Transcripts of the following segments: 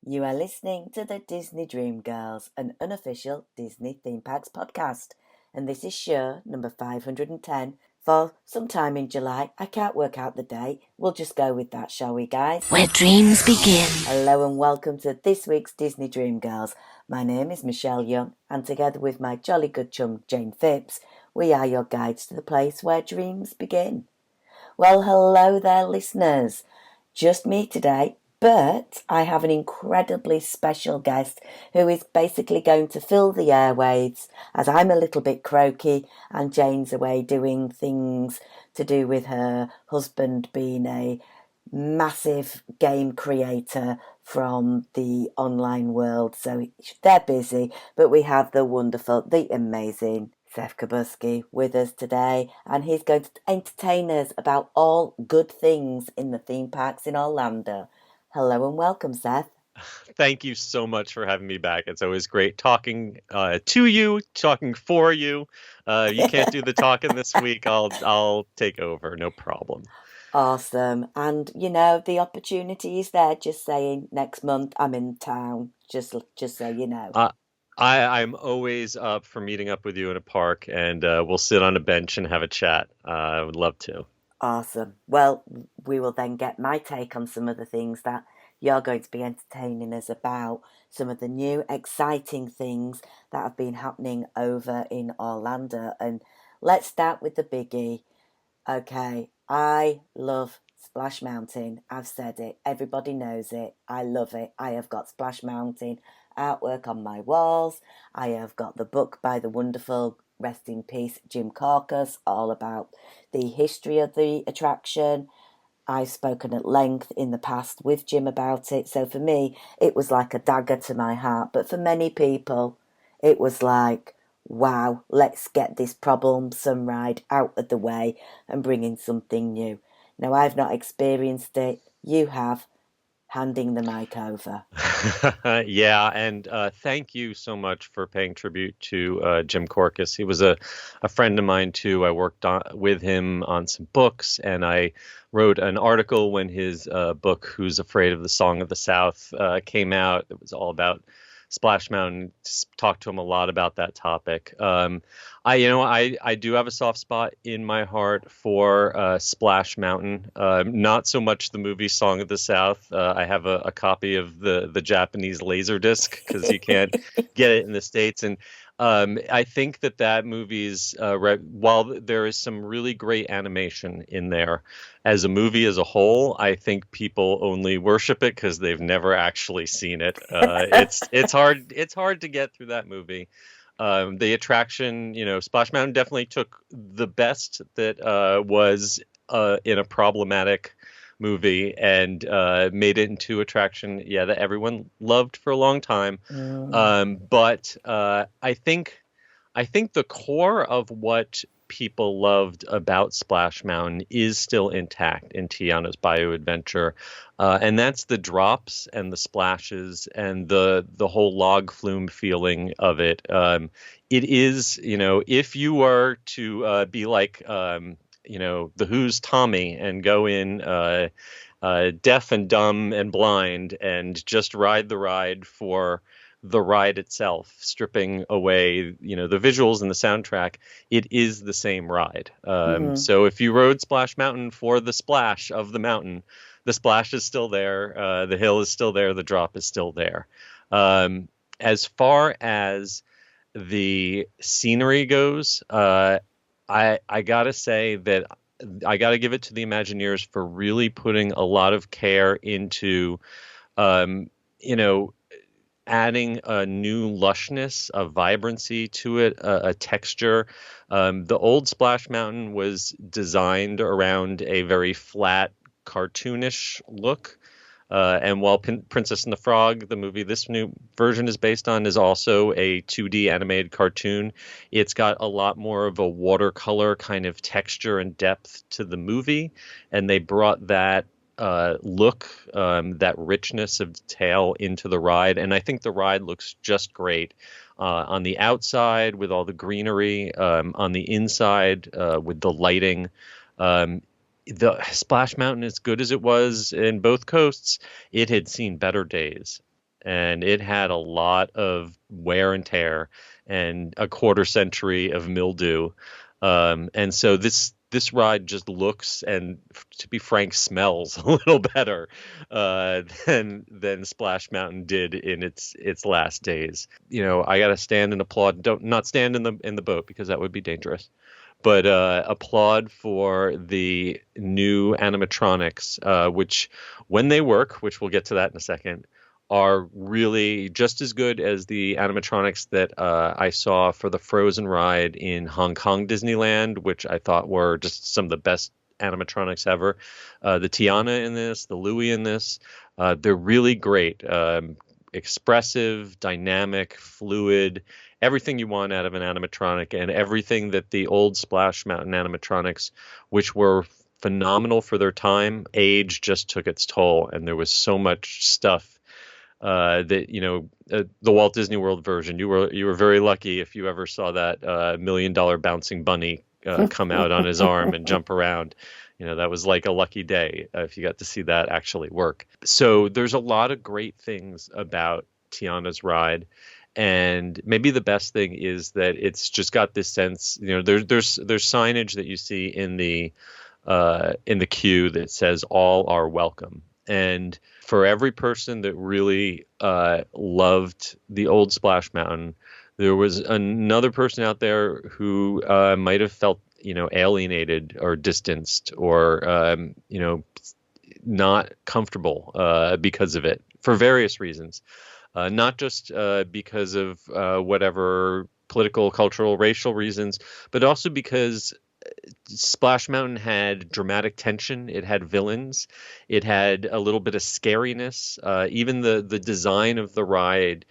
You are listening to the Disney Dream Girls, an unofficial Disney Theme Parks podcast. And this is show number 510 for sometime in July. I can't work out the date. We'll just go with that, shall we, guys? Where dreams begin. Hello and welcome to this week's Disney Dream Girls. My name is Michelle Young, and together with my jolly good chum Jane Phipps, we are your guides to the place where dreams begin. Well, hello there, listeners. Just me today, but I have an incredibly special guest who is basically going to fill the airwaves as I'm a little bit croaky and Jane's away doing things to do with her husband being a massive game creator from the online world. So they're busy, but we have the wonderful, the amazing Seth Kabuski with us today, and he's going to entertain us about all good things in the theme parks in Orlando. Hello and welcome, Seth. Thank you so much for having me back. It's always great talking to you, talking for you. You can't do the talking this week. I'll take over, no problem. Awesome. And you know, the opportunity is there. Just saying, next month I'm in town. Just so you know. I'm always up for meeting up with you in a park, and we'll sit on a bench and have a chat. I would love to. Awesome. Well, we will then get my take on some of the things that you're going to be entertaining us about, some of the new exciting things that have been happening over in Orlando. And let's start with the biggie. Okay, I love Splash Mountain. I've said it. Everybody knows it. I love it. I have got Splash Mountain artwork on my walls. I have got the book by the wonderful, rest in peace, Jim Corcus, all about the history of the attraction. I've spoken at length in the past with Jim about it. So for me, it was like a dagger to my heart. But for many people, it was like, wow, let's get this troublesome ride out of the way and bring in something new. Now, I've not experienced it. You have. Handing the mic over. Yeah, and thank you so much for paying tribute to Jim Corcus. He was a friend of mine too. I worked with him on some books, and I wrote an article when his book "Who's Afraid of the Song of the South" came out. It was all about Splash Mountain. Talked to him a lot about that topic. I do have a soft spot in my heart for Splash Mountain. Not so much the movie Song of the South. I have a copy of the Japanese Laserdisc because you can't get it in the States. And I think that movie's, while there is some really great animation in there, as a movie as a whole, I think people only worship it because they've never actually seen it. It's hard to get through that movie. The attraction, Splash Mountain definitely took the best that was in a problematic movie and made it into attraction, that everyone loved for a long time. But I think the core of what people loved about Splash Mountain is still intact in Tiana's Bayou Adventure, and that's the drops and the splashes and the whole log flume feeling of it. It is, if you were to be like, the Who's Tommy and go in deaf and dumb and blind and just ride the ride for the ride itself, stripping away, the visuals and the soundtrack, it is the same ride. So if you rode Splash Mountain for the splash of the mountain, the splash is still there, the hill is still there, the drop is still there. As far as the scenery goes, I gotta say that I gotta give it to the Imagineers for really putting a lot of care into, adding a new lushness, a vibrancy to it, a texture. The old Splash Mountain was designed around a very flat, cartoonish look. And while Princess and the Frog, the movie this new version is based on, is also a 2D animated cartoon, it's got a lot more of a watercolor kind of texture and depth to the movie. And they brought that look, that richness of detail into the ride. And I think the ride looks just great on the outside with all the greenery, on the inside with the lighting. The Splash Mountain, as good as it was in both coasts, it had seen better days. and it had a lot of wear and tear and a quarter century of mildew. And so this ride just looks and, to be frank, smells a little better than Splash Mountain did in its last days. You know, I got to stand and applaud. Don't not stand in the boat because that would be dangerous. But applaud for the new animatronics, which, when they work, which we'll get to that in a second, are really just as good as the animatronics that I saw for the Frozen ride in Hong Kong Disneyland, which I thought were just some of the best animatronics ever. The Tiana in this, the Louie in this, they're really great. Expressive, dynamic, fluid, everything you want out of an animatronic, and everything that the old Splash Mountain animatronics, which were phenomenal for their time, age just took its toll, and there was so much stuff that, you know, the Walt Disney World version. You were very lucky if you ever saw that $1 million bouncing bunny come out on his arm and jump around. You know, that was like a lucky day if you got to see that actually work. So there's a lot of great things about Tiana's ride. And maybe the best thing is that it's just got this sense, you know, there's signage that you see in the queue that says all are welcome. And for every person that really loved the old Splash Mountain, there was another person out there who might have felt, you know, alienated or distanced or, you know, not comfortable because of it for various reasons. Not just because of whatever political, cultural, racial reasons, but also because Splash Mountain had dramatic tension. It had villains. It had a little bit of scariness. Even the design of the ride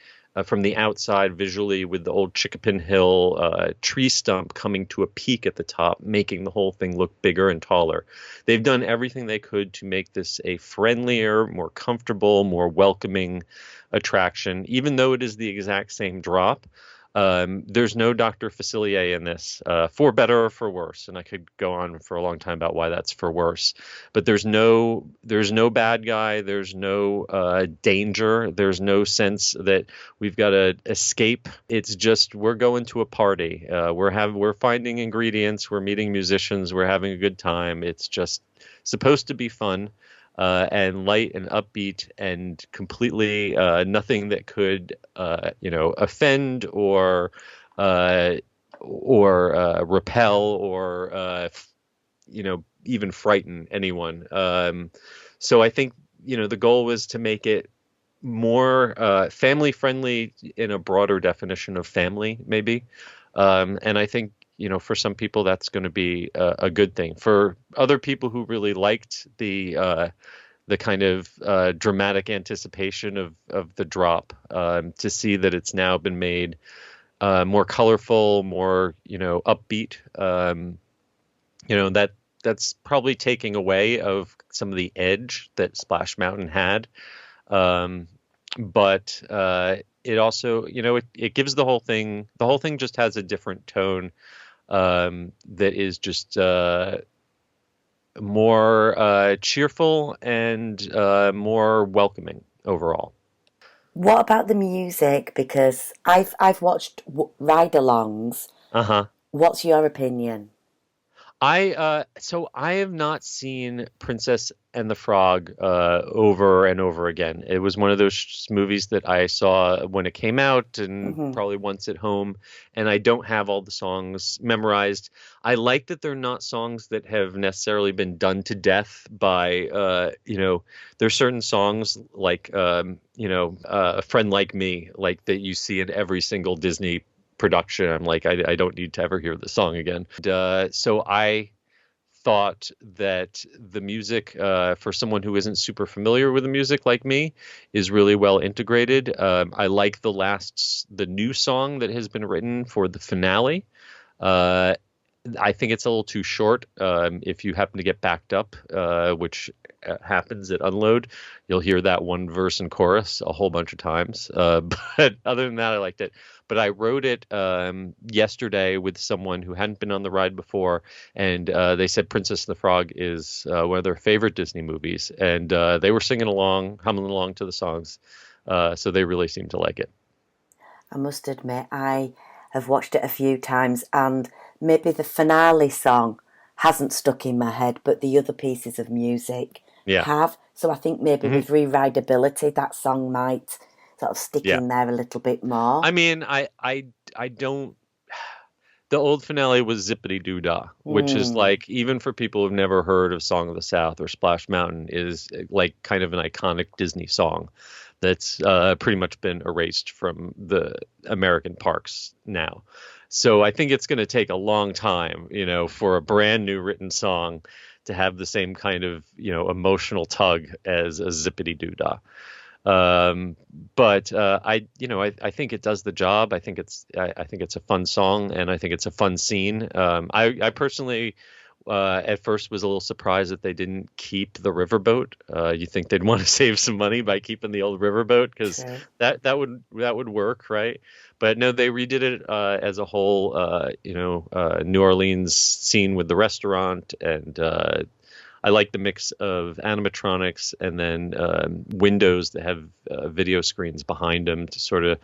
from the outside visually, with the old Chickapin Hill tree stump coming to a peak at the top, making the whole thing look bigger and taller. They've done everything they could to make this a friendlier, more comfortable, more welcoming attraction, even though it is the exact same drop. There's no Dr. Facilier in this, for better or for worse. And I could go on for a long time about why that's for worse. But there's no bad guy. There's no danger. There's no sense that we've got to escape. It's just, we're going to a party. We're finding ingredients. We're meeting musicians. We're having a good time. It's just supposed to be fun. And light and upbeat, and completely nothing that could, you know, offend or repel or, you know, even frighten anyone. So I think, you know, the goal was to make it more family friendly in a broader definition of family, maybe. And I think, you know, for some people that's going to be a good thing. For other people who really liked the kind of dramatic anticipation of the drop, to see that it's now been made more colorful, more, you know, upbeat. You know, that's probably taking away of some of the edge that Splash Mountain had. But it also, you know, it gives the whole thing just has a different tone. That is just more cheerful and more welcoming overall. What about the music? Because I've watched ride-alongs. Uh-huh. What's your opinion? So I have not seen Princess and the Frog over and over again. It was one of those movies that I saw when it came out and probably once at home, and I don't have all the songs memorized. I like that they're not songs that have necessarily been done to death by, you know, there's certain songs like, you know, A Friend Like Me, like that you see in every single Disney production. I'm like, I don't need to ever hear the song again. So I thought that the music, for someone who isn't super familiar with the music like me, is really well integrated. I like the new song that has been written for the finale. I think it's a little too short. If you happen to get backed up, which happens at Unload, you'll hear that one verse and chorus a whole bunch of times. But other than that, I liked it. But I wrote it yesterday with someone who hadn't been on the ride before, and they said Princess and the Frog is one of their favorite Disney movies, and they were singing along, humming along to the songs. So they really seem to like it. I must admit, I have watched it a few times, and maybe the finale song hasn't stuck in my head, but the other pieces of music Yeah. have. So I think maybe Hmm. with rewritability, that song might sort of stick Yeah. in there a little bit more. I mean, I don't. The old finale was Zippity Doo Dah, which is Hmm. like, even for people who've never heard of Song of the South or Splash Mountain, is like kind of an iconic Disney song that's pretty much been erased from the American parks now. So I think it's going to take a long time, for a brand new written song to have the same kind of, emotional tug as a Zippity Doo Dah. Um, but I think it does the job. I think it's a fun song, and I think it's a fun scene. I personally, at first, was a little surprised that they didn't keep the riverboat. You think they'd want to save some money by keeping the old riverboat, because True. that would work, right? But no, they redid it as a whole, New Orleans scene with the restaurant, and I like the mix of animatronics and then windows that have video screens behind them to sort of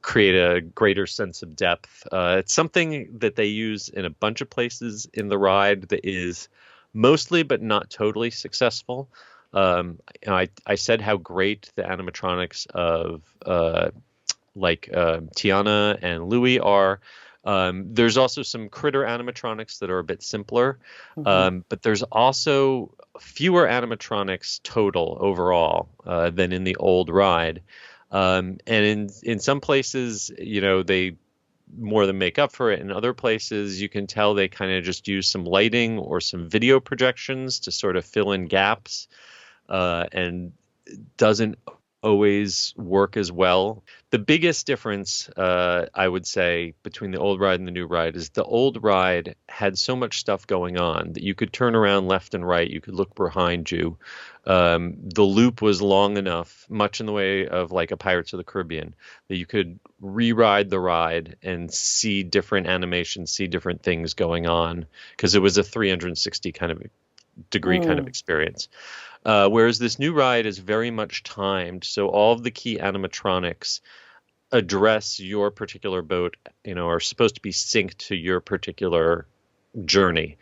create a greater sense of depth. It's something that they use in a bunch of places in the ride that is mostly, but not totally successful. I said how great the animatronics of Tiana and Louie are. There's also some critter animatronics that are a bit simpler, Hmm. but there's also fewer animatronics total overall than in the old ride. And in some places, they more than make up for it. In other places, you can tell they kind of just use some lighting or some video projections to sort of fill in gaps, and doesn't always work as well. The biggest difference, I would say, between the old ride and the new ride is the old ride had so much stuff going on that you could turn around left and right, you could look behind you. The loop was long enough, much in the way of like a Pirates of the Caribbean, that you could re-ride the ride and see different animations, see different things going on, because it was a 360 kind of degree kind of Mm. experience. Whereas this new ride is very much timed, so all of the key animatronics address your particular boat, are supposed to be synced to your particular journey,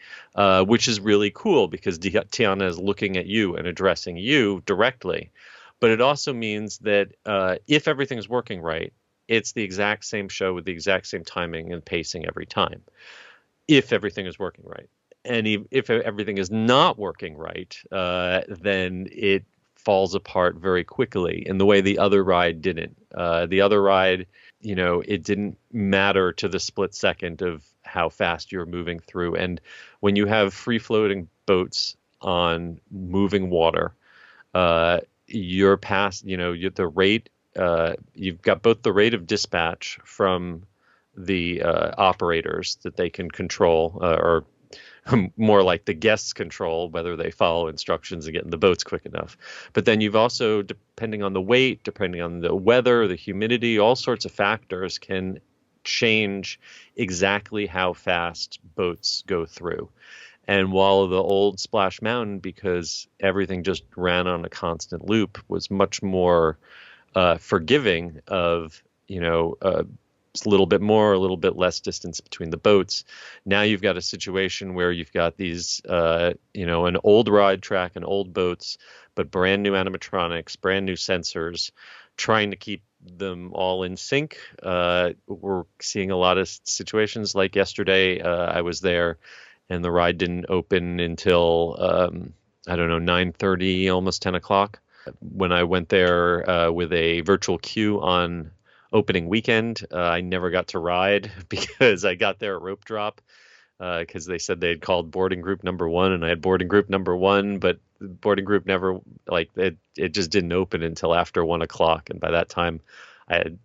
which is really cool because Tiana is looking at you and addressing you directly. But it also means that if everything's working right, it's the exact same show with the exact same timing and pacing every time, if everything is working right. And if everything is not working right, then it falls apart very quickly in the way the other ride didn't. The other ride, it didn't matter to the split second of how fast you're moving through. And when you have free floating boats on moving water, you're past, the rate, you've got both the rate of dispatch from the operators that they can control, or more like the guests control whether they follow instructions and get in the boats quick enough. But then you've also, depending on the weight, depending on the weather, the humidity, all sorts of factors can change exactly how fast boats go through. And while the old Splash Mountain, because everything just ran on a constant loop, was much more forgiving of, a little bit more, a little bit less distance between the boats. Now you've got a situation where you've got these, an old ride track and old boats, but brand new animatronics, brand new sensors, trying to keep them all in sync. We're seeing a lot of situations like yesterday. I was there, and the ride didn't open until I don't know, 9:30, almost 10 o'clock. When I went there with a virtual queue on opening weekend, I never got to ride because I got there at rope drop, because they said they had called boarding group number one, and I had boarding group number one, but boarding group never, like, it just didn't open until after 1 o'clock, and by that time I had,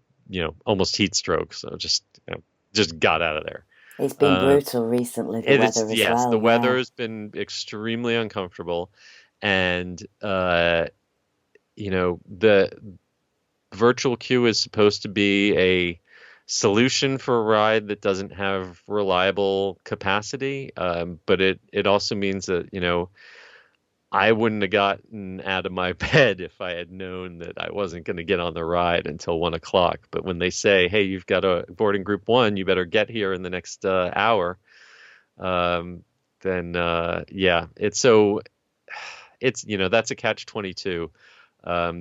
almost heat stroke, so just got out of there. It's been Uh, brutal recently, the it is, weather as yes, the well, weather yeah. has been extremely uncomfortable, and the virtual queue is supposed to be a solution for a ride that doesn't have reliable capacity, but it also means that, I wouldn't have gotten out of my bed if I had known that I wasn't going to get on the ride until 1 o'clock. But when they say, "Hey, you've got a boarding group one, you better get here in the next hour," um, then yeah, it's that's a catch-22.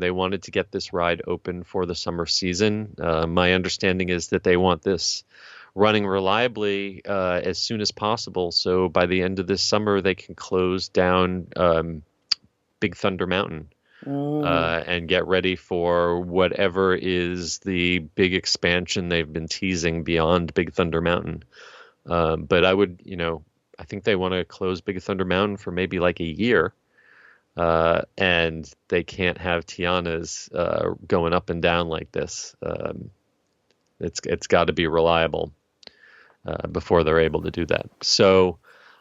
They wanted to get this ride open for the summer season. My understanding is that they want this running reliably as soon as possible. So by the end of this summer, they can close down Big Thunder Mountain and get ready for whatever is the big expansion they've been teasing beyond Big Thunder Mountain. But I think they want to close Big Thunder Mountain for maybe like a year. And they can't have Tiana's going up and down like this. It's got to be reliable before they're able to do that. So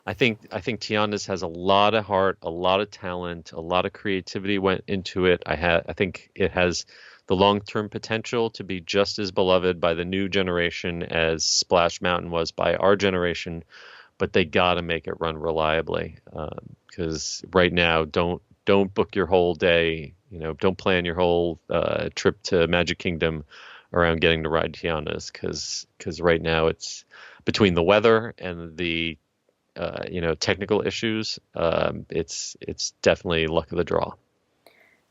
I think Tiana's has a lot of heart, a lot of talent, a lot of creativity went into it. I think it has the long-term potential to be just as beloved by the new generation as Splash Mountain was by our generation, but they got to make it run reliably because right now, don't book your whole day. Don't plan your whole trip to Magic Kingdom around getting to ride Tiana's because right now it's between the weather and the technical issues. It's definitely luck of the draw.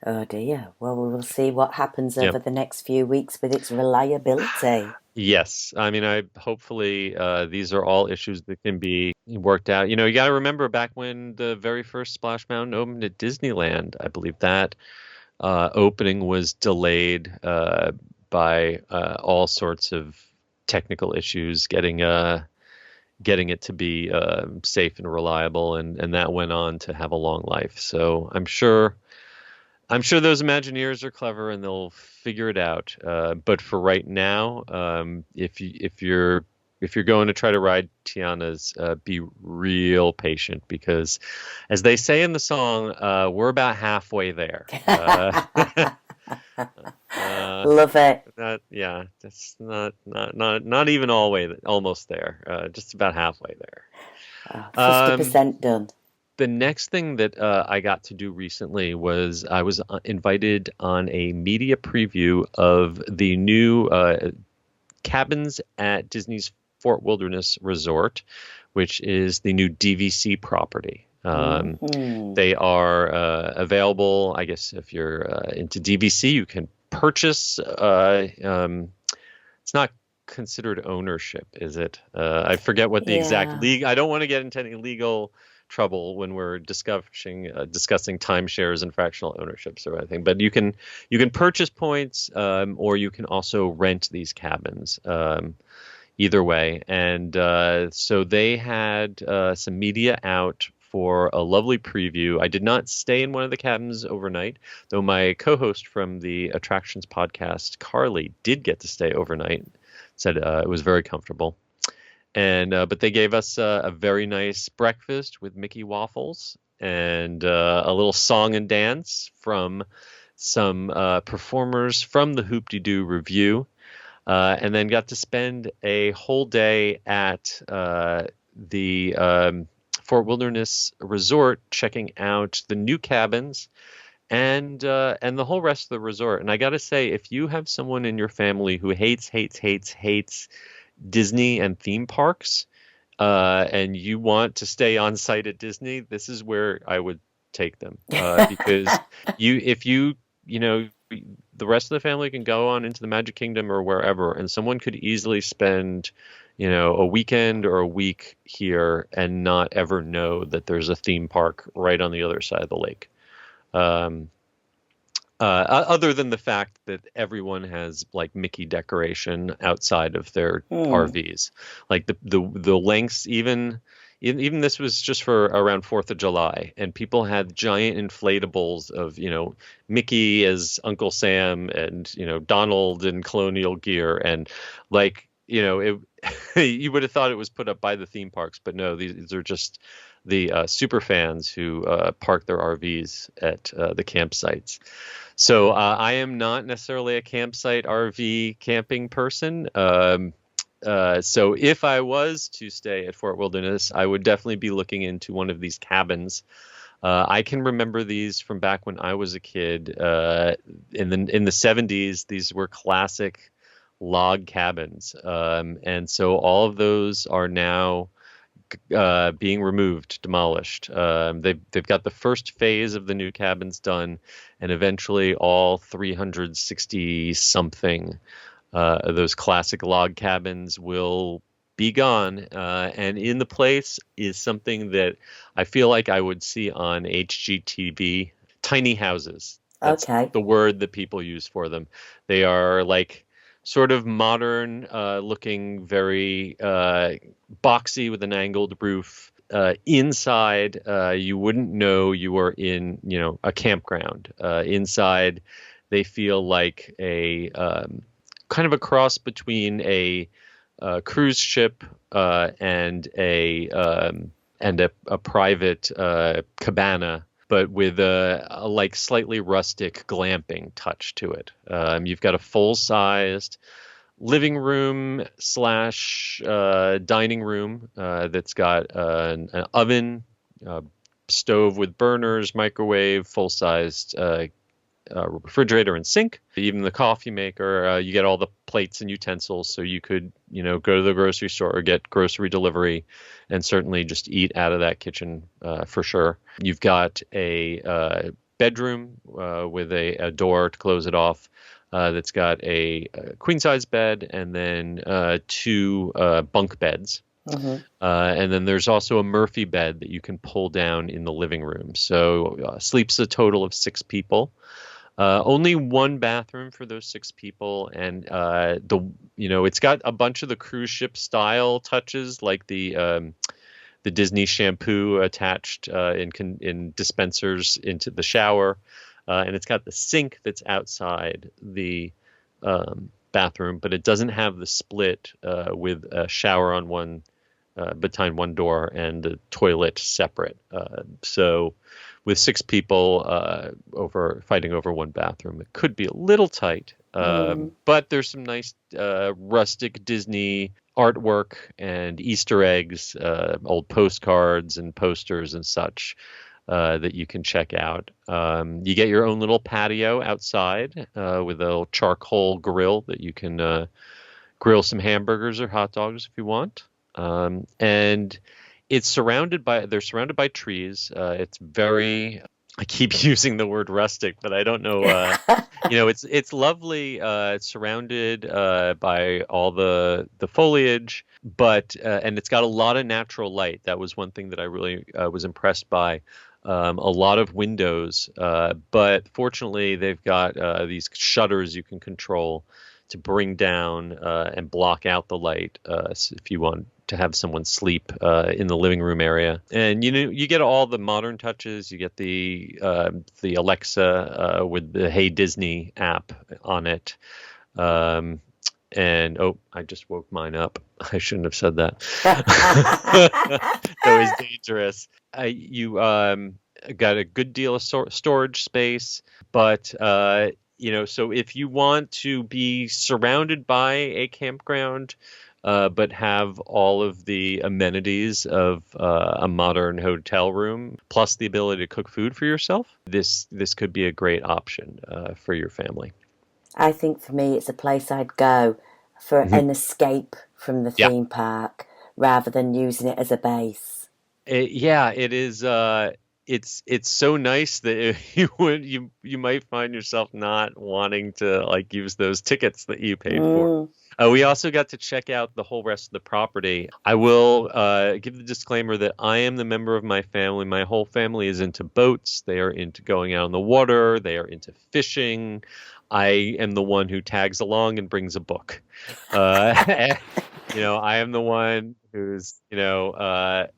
Oh dear. Well, we will see what happens Yep. over the next few weeks with its reliability. Yes, I mean, hopefully these are all issues that can be worked out. You got to remember back when the very first Splash Mountain opened at Disneyland, I believe that opening was delayed by all sorts of technical issues, getting it to be safe and reliable, and that went on to have a long life. So I'm sure those Imagineers are clever and they'll figure it out. But for right now, if you're going to try to ride Tiana's, be real patient because, as they say in the song, we're about halfway there. Love it. That's not even almost there. Just about halfway there. 50% done. The next thing that I got to do recently was I was invited on a media preview of the new cabins at Disney's Fort Wilderness Resort, which is the new DVC property. They are available, I guess, if you're into DVC, you can purchase. It's not considered ownership, is it? I forget what the exact league. I don't want to get into any legal trouble when we're discussing timeshares and fractional ownerships or anything. But you can purchase points, or you can also rent these cabins. Either way, and so they had some media out for a lovely preview. I did not stay in one of the cabins overnight, though my co-host from the Attractions podcast, Carly, did get to stay overnight. Said it was very comfortable. And but they gave us a very nice breakfast with Mickey waffles and a little song and dance from some performers from the Hoop-de-Doo Revue, and then got to spend a whole day at the Fort Wilderness Resort checking out the new cabins and the whole rest of the resort. And I got to say, if you have someone in your family who hates Disney and theme parks, and you want to stay on site at Disney, this is where I would take them, because the rest of the family can go on into the Magic Kingdom or wherever, and someone could easily spend a weekend or a week here and not ever know that there's a theme park right on the other side of the lake. Other than the fact that everyone has like Mickey decoration outside of their RVs, like the lengths, even this was just for around 4th of July, and people had giant inflatables of Mickey as Uncle Sam and Donald in colonial gear, and you would have thought it was put up by the theme parks, but no, these are just the super fans who park their RVs at the campsites. So I am not necessarily a campsite RV camping person. So if I was to stay at Fort Wilderness, I would definitely be looking into one of these cabins. I can remember these from back when I was a kid. In the 70s, these were classic log cabins, and so all of those are now being removed, demolished. They've got the first phase of the new cabins done, and eventually all 360 something of those classic log cabins will be gone. And in the place is something that I feel like I would see on HGTV: tiny houses. That's Okay. the word that people use for them. They are like sort of modern looking, very boxy with an angled roof. Inside, you wouldn't know you were in, a campground. Inside, they feel like a kind of a cross between a cruise ship and a private cabana, but with a like slightly rustic glamping touch to it. You've got a full-sized living room slash dining room that's got an oven, stove with burners, microwave, full-sized refrigerator and sink, even the coffee maker. You get all the plates and utensils, so you could, go to the grocery store or get grocery delivery, and certainly just eat out of that kitchen for sure. You've got a bedroom with a door to close it off. That's got a queen size bed and then two bunk beds. And then there's also a Murphy bed that you can pull down in the living room. So sleeps a total of 6 people. Only one bathroom for those 6 people, and it's got a bunch of the cruise ship style touches, like the Disney shampoo attached in dispensers into the shower, and it's got the sink that's outside the bathroom, but it doesn't have the split with a shower on one behind one door and the toilet separate. So with 6 people fighting over one bathroom, it could be a little tight. But there's some nice rustic Disney artwork and Easter eggs, old postcards and posters and such that you can check out. You get your own little patio outside with a little charcoal grill that you can grill some hamburgers or hot dogs if you want. And they're surrounded by trees. It's very, I keep using the word rustic, but I don't know, it's lovely. It's surrounded by all the foliage, but and it's got a lot of natural light. That was one thing that I really was impressed by. A lot of windows, but fortunately they've got these shutters you can control to bring down and block out the light if you want to have someone sleep in the living room area. And you get all the modern touches. You get the Alexa with the Hey Disney app on it. And I just woke mine up. I shouldn't have said that. It's always dangerous. You got a good deal of storage space, but so if you want to be surrounded by a campground, but have all of the amenities of a modern hotel room, plus the ability to cook food for yourself, this could be a great option for your family. I think for me, it's a place I'd go for an escape from the Yeah. theme park rather than using it as a base. It is. It's so nice that you might find yourself not wanting to like use those tickets that you paid for. We also got to check out the whole rest of the property. I will give the disclaimer that I am the member of my family. My whole family is into boats. They are into going out on the water. They are into fishing. I am the one who tags along and brings a book. I am the one who's, I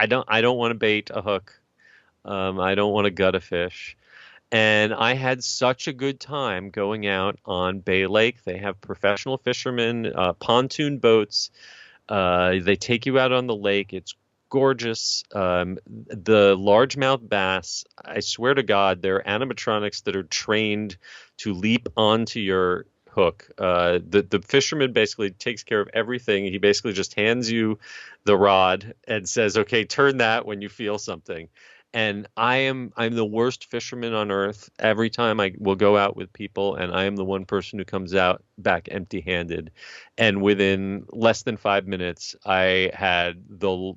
don't want to bait a hook. I don't want to gut a fish. And I had such a good time going out on Bay Lake. They have professional fishermen, pontoon boats. They take you out on the lake. It's gorgeous. The largemouth bass, I swear to God, they're animatronics that are trained to leap onto your hook. The fisherman basically takes care of everything. He basically just hands you the rod and says, okay, turn that when you feel something. And I'm the worst fisherman on earth. Every time I will go out with people, and I am the one person who comes out back empty-handed. And within less than 5 minutes, I had the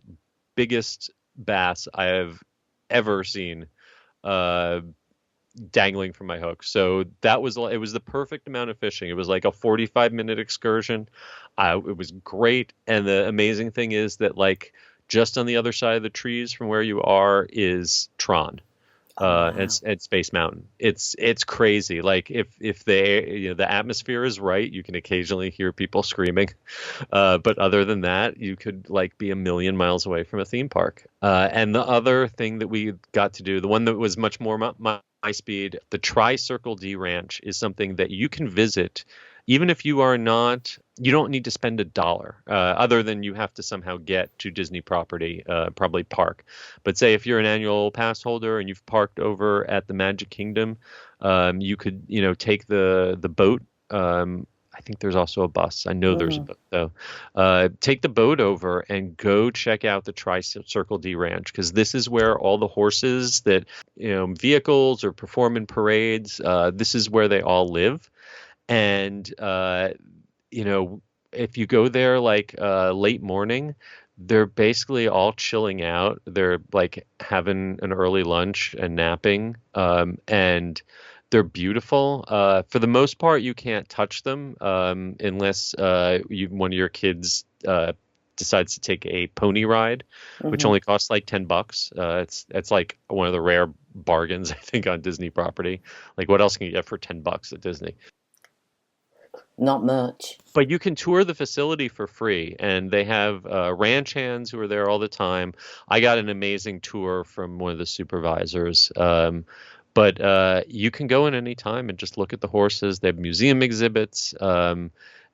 biggest bass I have ever seen uh, dangling from my hook. So it was the perfect amount of fishing. It was like a 45-minute excursion. It was great. And the amazing thing is that like just on the other side of the trees from where you are is Tron. Oh, wow. And Space Mountain. It's crazy. Like if the atmosphere is right, you can occasionally hear people screaming. But other than that, you could like be a million miles away from a theme park. And the other thing that we got to do, the one that was much more my speed, the Tri-Circle D Ranch is something that you can visit even if you are not, you don't need to spend $1, other than you have to somehow get to Disney property, probably park. But say if you're an annual pass holder and you've parked over at the Magic Kingdom, you could, take the boat. I think there's also a bus. I know there's a Mm. boat though. Take the boat over and go check out the Tri-Circle D Ranch, because this is where all the horses that, vehicles or perform in parades, this is where they all live. And you know, if you go there like late morning, they're basically all chilling out. They're like having an early lunch and napping. And they're beautiful. For the most part, you can't touch them unless one of your kids decides to take a pony ride, which Hmm. only costs like $10. It's like one of the rare bargains I think on Disney property. Like what else can you get for $10 at Disney? Not much. But you can tour the facility for free, and they have ranch hands who are there all the time. I got an amazing tour from one of the supervisors. But you can go in any time and just look at the horses. They have museum exhibits, and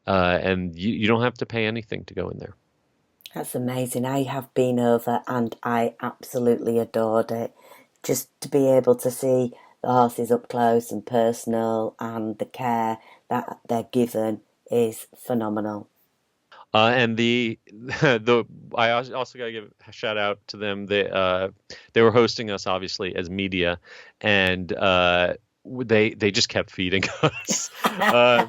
you don't have to pay anything to go in there. That's amazing. I have been over and I absolutely adored it. Just to be able to see the horses up close and personal and the care that they're given is phenomenal. And the I also got to give a shout out to them. They were hosting us obviously as media, and they just kept feeding us.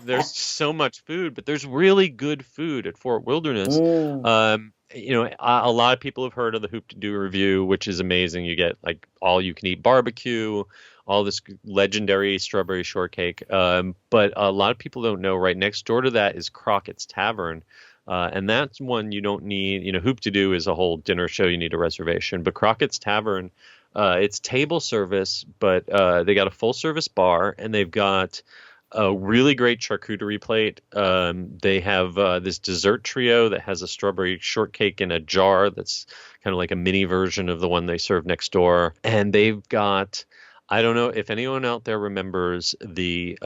There's so much food, but there's really good food at Fort Wilderness. Mm. A lot of people have heard of the Hoop to Do review, which is amazing. You get like all you can eat barbecue, all this legendary strawberry shortcake. But a lot of people don't know right next door to that is Crockett's Tavern. And that's one you don't need, Hoop to Do is a whole dinner show. You need a reservation. But Crockett's Tavern, it's table service, but they got a full service bar and they've got a really great charcuterie plate. They have this dessert trio that has a strawberry shortcake in a jar that's kind of like a mini version of the one they serve next door. And they've got, I don't know if anyone out there remembers the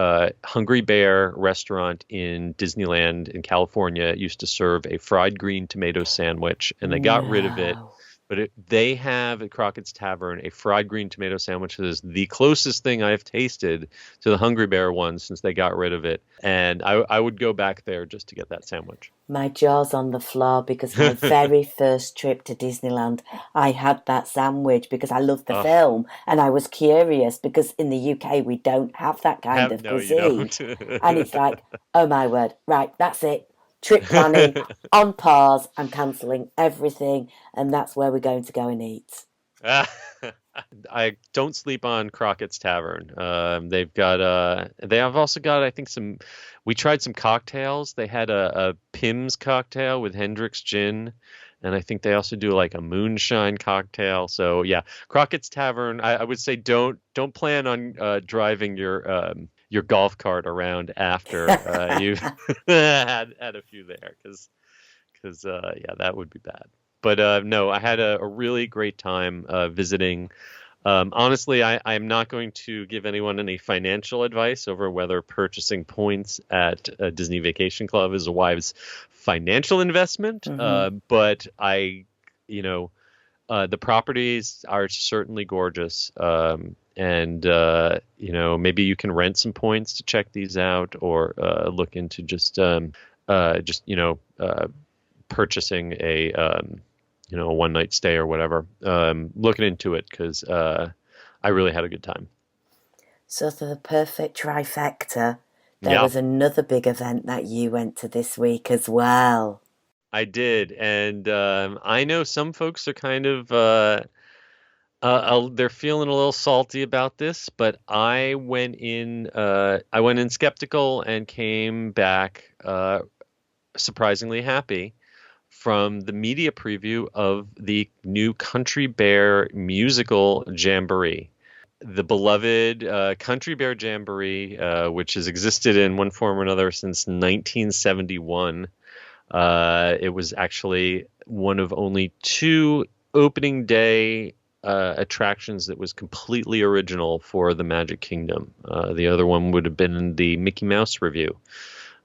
Hungry Bear restaurant in Disneyland in California. It used to serve a fried green tomato sandwich, and they got rid of it. No. But they have at Crockett's Tavern a fried green tomato sandwich that is the closest thing I've tasted to the Hungry Bear one since they got rid of it. And I would go back there just to get that sandwich. My jaw's on the floor because my very first trip to Disneyland, I had that sandwich because I loved the Oh, film and I was curious because in the UK we don't have that kind of no, you cuisine. don't. And it's like, oh my word, right, that's it. Trip planning on pause. I'm cancelling everything, and that's where we're going to go and eat. I don't sleep on Crockett's Tavern. They have also got, I think, we tried some cocktails. They had a Pimm's cocktail with Hendrick's gin. And I think they also do like a moonshine cocktail. So yeah, Crockett's Tavern. I would say don't plan on driving your golf cart around after you've had a few there, because yeah, that would be bad. But no, I had a really great time visiting. Honestly, I am not going to give anyone any financial advice over whether purchasing points at a Disney Vacation Club is a wise financial investment. Hmm. But the properties are certainly gorgeous. And maybe you can rent some points to check these out, or look into just purchasing a one night stay or whatever. Looking into it because I really had a good time. Sort of the perfect trifecta. There Yeah, was another big event that you went to this week as well. I did, and I know some folks are kind of they're feeling a little salty about this, but I went in skeptical and came back surprisingly happy from the media preview of the new Country Bear musical Jamboree. The beloved Country Bear Jamboree, which has existed in one form or another since 1971. It was actually one of only two opening day attractions that was completely original for the Magic Kingdom. The other one would have been the Mickey Mouse Revue,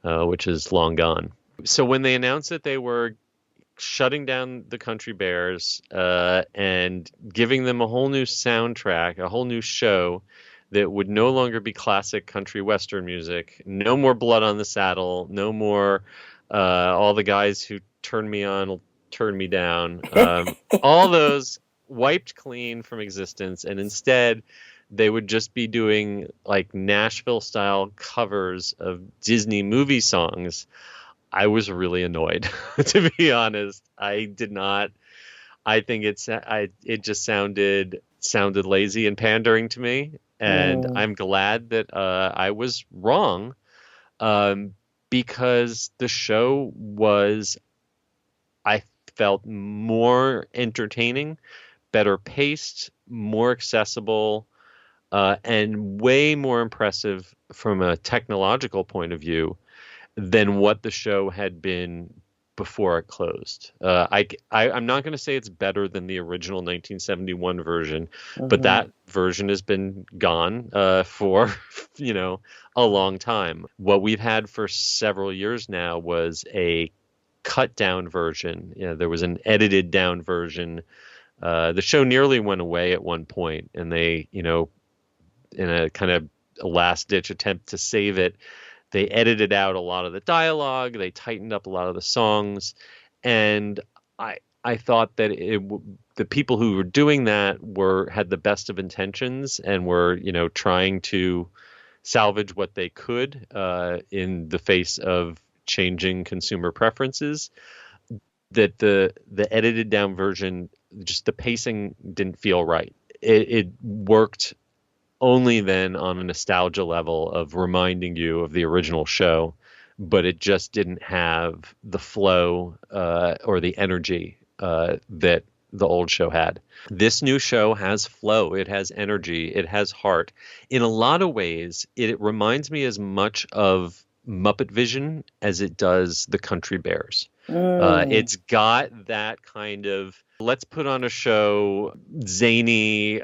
which is long gone. So when they announced that they were shutting down the Country Bears and giving them a whole new soundtrack, a whole new show that would no longer be classic country western music, no more Blood on the Saddle, no more all the guys who turn me on will turn me down, all those wiped clean from existence, and instead they would just be doing like Nashville style covers of Disney movie songs. I was really annoyed, to be honest. I did not. I think it just sounded lazy and pandering to me, and Mm, I'm glad that I was wrong, um, because the show was, I felt, more entertaining, better paced, more accessible, and way more impressive from a technological point of view than what the show had been before it closed. I'm not going to say it's better than the original 1971 version, but mhm. that version has been gone for a long time. What we've had for several years now was a cut down version. There was an edited down version. The show nearly went away at one point, and they, in a kind of a last ditch attempt to save it, they edited out a lot of the dialogue, they tightened up a lot of the songs, and I thought that the people who were doing that had the best of intentions and were trying to salvage what they could in the face of changing consumer preferences. That the edited down version, just the pacing didn't feel right. It worked only then on a nostalgia level of reminding you of the original show, but it just didn't have the flow or the energy that the old show had. This new show has flow, it has energy, it has heart. In a lot of ways, it reminds me as much of Muppet Vision as it does the Country Bears. Mm, It's got that kind of let's put on a show, zany,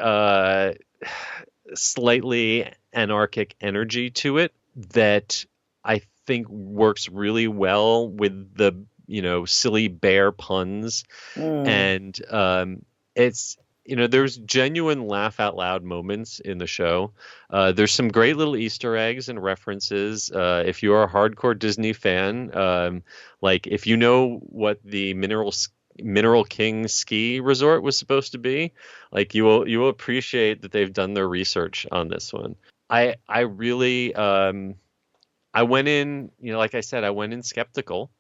slightly anarchic energy to it that I think works really well with the silly bear puns, mm. and it's there's genuine laugh out loud moments in the show. There's some great little Easter eggs and references. If you're a hardcore Disney fan, like if you know what the Mineral King ski resort was supposed to be, like you will appreciate that they've done their research on this one. I really I went in, like I said, I went in skeptical,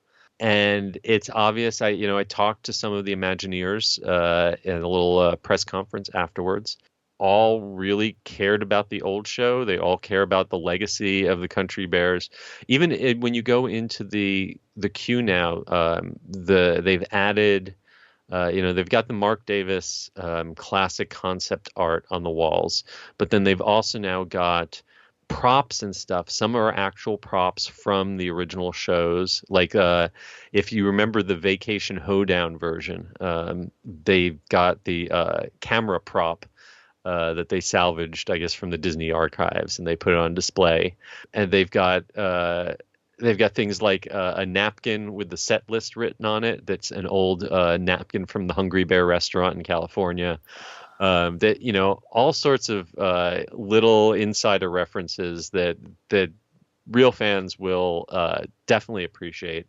and it's obvious. I talked to some of the Imagineers in a little press conference afterwards. All really cared about the old show. They all care about the legacy of the Country Bears. Even when you go into the queue now, they've added. They've got the Mark Davis classic concept art on the walls, but then they've also now got props and stuff. Some are actual props from the original shows. Like if you remember the Vacation Hoedown version, they've got the camera prop that they salvaged, I guess, from the Disney archives, and they put it on display. And they've got things like a napkin with the set list written on it. That's an old napkin from the Hungry Bear restaurant in California. That all sorts of little insider references that real fans will definitely appreciate.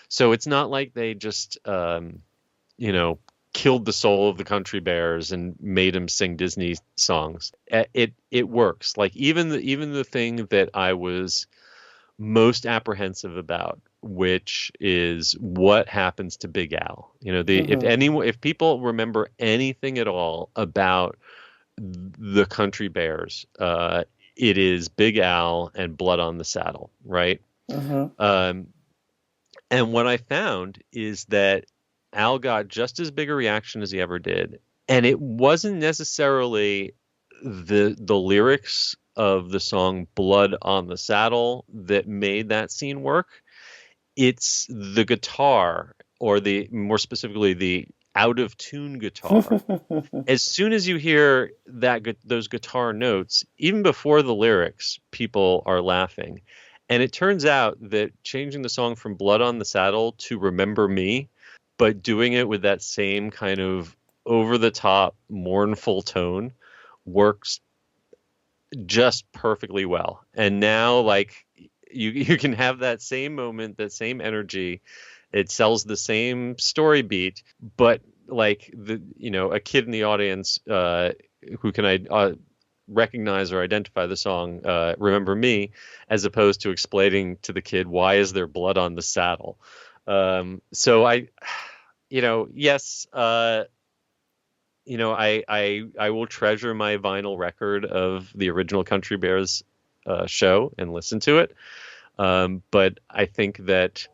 So it's not like they just you know killed the soul of the Country Bears and made them sing Disney songs. It works. Like even the thing that I was most apprehensive about, which is what happens to Big Al. You know, Hmm. if people remember anything at all about the Country Bears, it is Big Al and Blood on the Saddle, right? Hmm. Um, and what I found is that Al got just as big a reaction as he ever did, and it wasn't necessarily the lyrics of the song Blood on the Saddle that made that scene work. It's the guitar, or the more specifically the out of tune guitar. As soon as you hear those guitar notes, even before the lyrics, people are laughing. And it turns out that changing the song from Blood on the Saddle to Remember Me, but doing it with that same kind of over the top mournful tone, works just perfectly well. And now, like, you can have that same moment, that same energy. It sells the same story beat, but like a kid in the audience who can recognize or identify the song "Remember Me," as opposed to explaining to the kid why is there blood on the saddle. So yes, I will treasure my vinyl record of the original Country Bears show and listen to it. But I think that,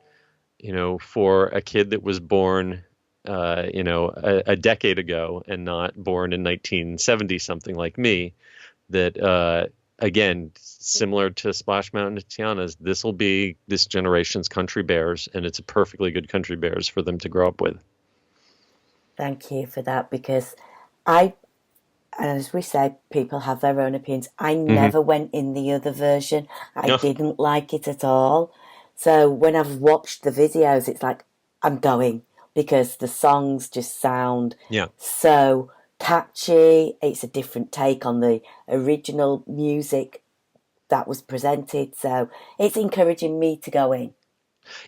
for a kid that was born, a decade ago and not born in 1970 something like me, that again, similar to Splash Mountain and Tiana's, this will be this generation's Country Bears, and it's a perfectly good Country Bears for them to grow up with. Thank you for that, because I, and as we said, people have their own opinions. I Hmm. never went in the other version. I didn't like it at all. So when I've watched the videos, it's like I'm going, because the songs just sound Yeah. so catchy. It's a different take on the original music that was presented. So it's encouraging me to go in.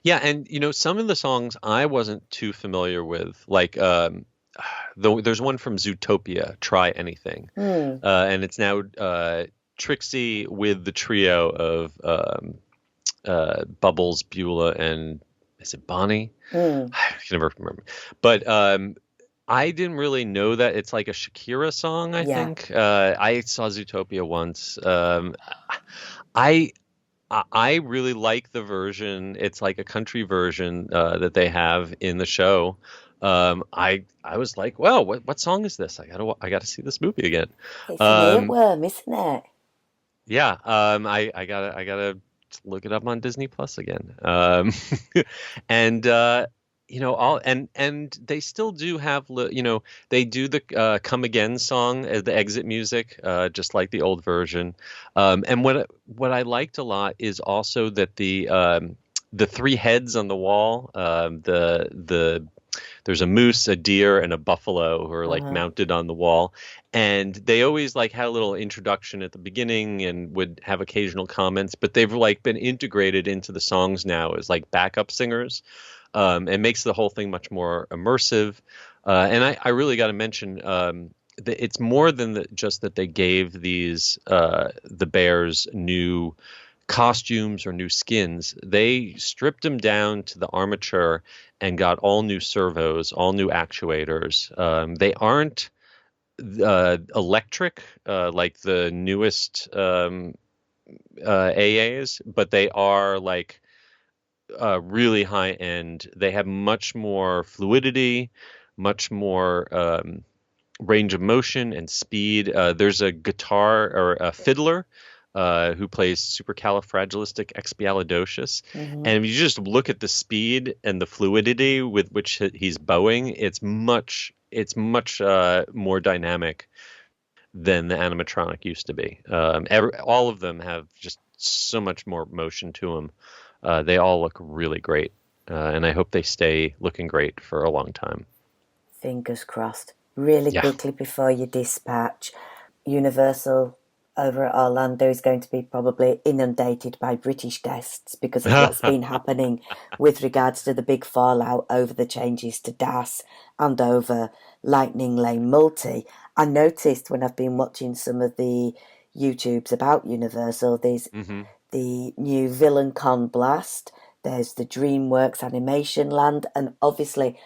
Yeah, and some of the songs I wasn't too familiar with, like there's one from Zootopia, Try Anything, Hmm. and it's now Trixie with the trio of Bubbles, Beulah, and is it Bonnie? Hmm. I can never remember. But I didn't really know that it's like a Shakira song, I Yeah. think. I saw Zootopia once. I I really like the version. It's like a country version that they have in the show. I was like, well, what song is this? I gotta see this movie again. It's an Um, earworm, isn't it? yeah, I gotta look it up on Disney Plus again. And and they still do have they do the Come Again song as the exit music, just like the old version. And what I liked a lot is also that the three heads on the wall, there's a moose, a deer, and a buffalo who are like Uh-huh. mounted on the wall. And they always like had a little introduction at the beginning and would have occasional comments, but they've like been integrated into the songs now as like backup singers. It makes the whole thing much more immersive. And I really got to mention that it's more than just that they gave the bears new costumes or new skins. They stripped them down to the armature and got all new servos, all new actuators. They aren't electric like the newest AAs, but they are like really high end. They have much more fluidity, much more range of motion and speed. There's a guitar or a fiddler who plays supercalifragilisticexpialidocious, Hmm. and if you just look at the speed and the fluidity with which he's bowing, it's much more dynamic than the animatronic used to be. All of them have just so much more motion to them. They all look really great, and I hope they stay looking great for a long time. Fingers crossed. Really Yeah. quickly before you dispatch, Universal. over at Orlando is going to be probably inundated by British guests because of what's been happening with regards to the big fallout over the changes to DAS and over Lightning Lane Multi. I noticed when I've been watching some of the YouTubes about Universal, there's hmm the new Villain Con Blast, there's the DreamWorks Animation Land, and obviously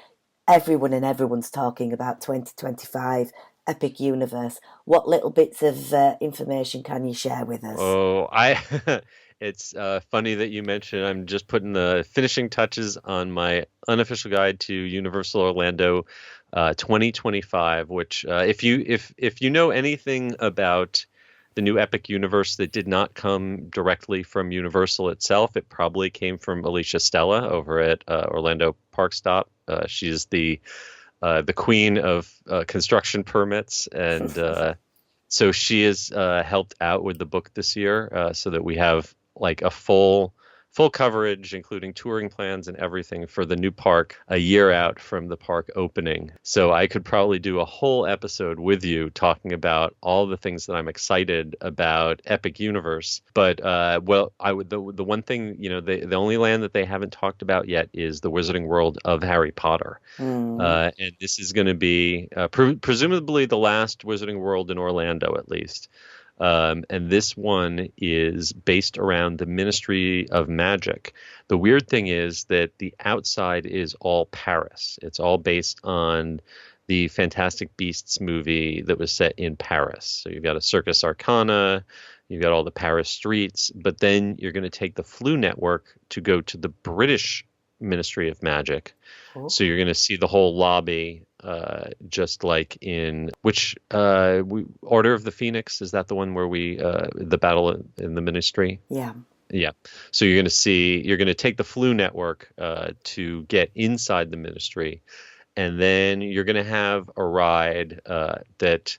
everyone's talking about 2025 Epic Universe. What little bits of information can you share with us? Oh, I it's funny that you mentioned I'm just putting the finishing touches on my unofficial guide to Universal Orlando 2025, which if you know anything about the new Epic Universe that did not come directly from Universal itself, it probably came from Alicia Stella over at Orlando Park Stop. She's the queen of construction permits, and so she has helped out with the book this year, so that we have like a full coverage, including touring plans and everything for the new park a year out from the park opening. So I could probably do a whole episode with you talking about all the things that I'm excited about Epic Universe. But well, I would the one thing, the only land that they haven't talked about yet is the Wizarding World of Harry Potter. And this is going to be presumably the last Wizarding World in Orlando, at least. And this one is based around the Ministry of Magic. The weird thing is that the outside is all Paris. It's all based on the Fantastic Beasts movie that was set in Paris. So you've got a Circus Arcana, you've got all the Paris streets, but then you're going to take the Flu Network to go to the British Ministry of Magic. So you're going to see the whole lobby, just like in Order of the Phoenix. Is that the one where the battle in the Ministry? Yeah. Yeah. So you're going to take the Flu Network to get inside the Ministry, and then you're going to have a ride that,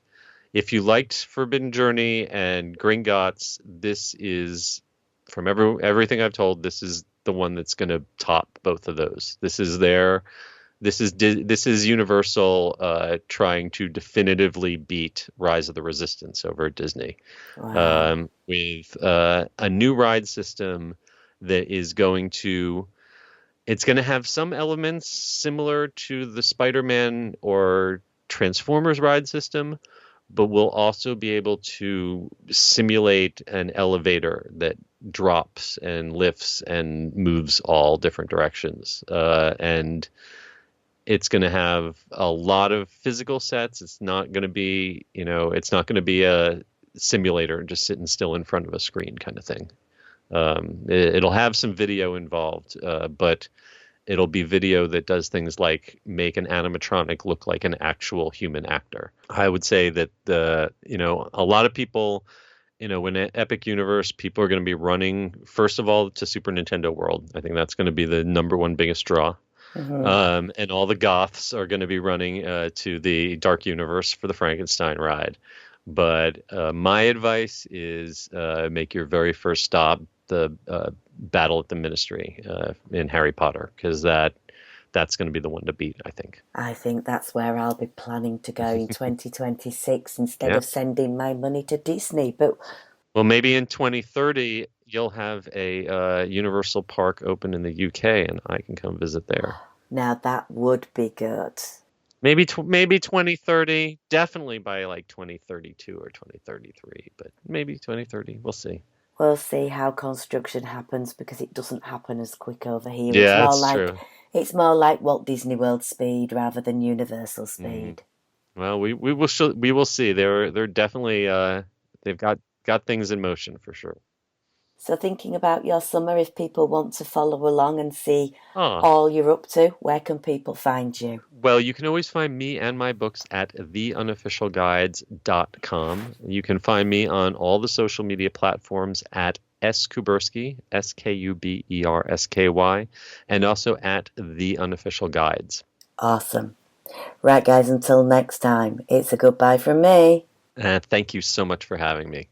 if you liked Forbidden Journey and Gringotts, this is, from everything I've told, this is the one that's going to top both of those. This is Universal trying to definitively beat Rise of the Resistance over at Disney. Wow. With a new ride system that is it's going to have some elements similar to the Spider-Man or Transformers ride system, but we'll also be able to simulate an elevator that drops and lifts and moves all different directions. And it's going to have a lot of physical sets. It's not going to be, a simulator just sitting still in front of a screen kind of thing. It'll have some video involved, but it'll be video that does things like make an animatronic look like an actual human actor. I would say that a lot of people, when Epic Universe, people are going to be running, first of all, to Super Nintendo World. I think that's going to be the number one biggest draw. And all the goths are going to be running to the Dark Universe for the Frankenstein ride. But my advice is make your very first stop the Battle at the Ministry in Harry Potter, because that's going to be the one to beat, I think. I think that's where I'll be planning to go in 2026 instead of sending my money to Disney. But well, maybe in 2030 you'll have a Universal Park open in the UK, and I can come visit there. Now that would be good. Maybe 2030, definitely by like 2032 or 2033, but maybe 2030. We'll see. We'll see how construction happens, because it doesn't happen as quick over here. Yeah, that's true. It's more like Walt Disney World speed rather than Universal speed. Well, we will see. They're definitely they've got things in motion for sure. So thinking about your summer, if people want to follow along and see all you're up to, where can people find you? Well, you can always find me and my books at theunofficialguides.com. You can find me on all the social media platforms at Skubersky, Skubersky, and also at The Unofficial Guides. Awesome. Right, guys, until next time, it's a goodbye from me. Thank you so much for having me.